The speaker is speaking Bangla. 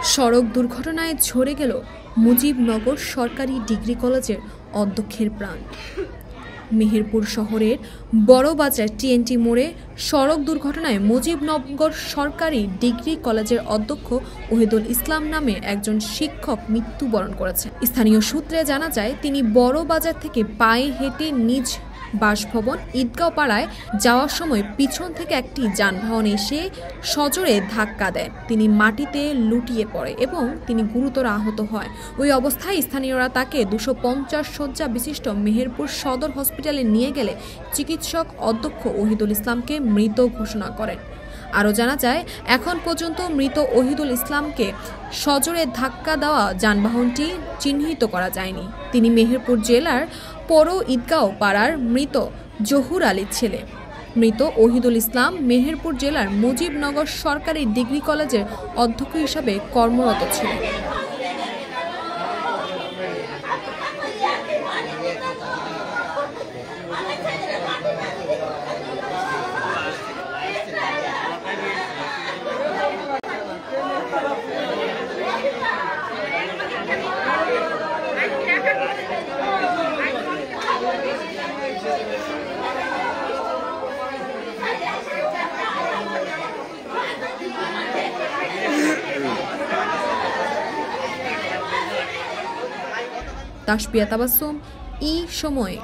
সড়ক দুর্ঘটনায় ঝরে গেল মুজিবনগর সরকারি ডিগ্রি কলেজের অধ্যক্ষের প্রাণ। মেহেরপুর শহরের বড়বাজার টিএনটি মোড়ে সড়ক দুর্ঘটনায় মুজিবনগর সরকারি ডিগ্রি কলেজের অধ্যক্ষ ওহিদুল ইসলাম নামে একজন শিক্ষক মৃত্যুবরণ করেছেন। স্থানীয় সূত্রে জানা যায়, তিনি বড়বাজার থেকে পায়ে হেঁটে নিজ বাসভবন ঈদগাঁও পাড়ায় যাওয়ার সময় পিছন থেকে একটি যানবাহন এসে সজোরে ধাক্কা দেয়। তিনি মাটিতে লুটিয়ে পড়ে এবং তিনি গুরুতর আহত হয়। ওই অবস্থায় স্থানীয়রা তাকে 250 শয্যা বিশিষ্ট মেহেরপুর সদর হসপিটালে নিয়ে গেলে চিকিৎসক অধ্যক্ষ ওহিদুল ইসলামকে মৃত ঘোষণা করেন। আরও জানা যায়, এখন পর্যন্ত মৃত ওহিদুল ইসলামকে সজোরে ধাক্কা দেওয়া যানবাহনটি চিহ্নিত করা যায়নি। তিনি মেহেরপুর জেলার পৌর ঈদগাঁও পাড়ার মৃত জহুর আলীর ছেলে। মৃত ওহিদুল ইসলাম মেহেরপুর জেলার মুজিবনগর সরকারি ডিগ্রি কলেজের অধ্যক্ষ হিসাবে কর্মরত ছিলেন। তাসবিয়া তাবাসসুম, সময়।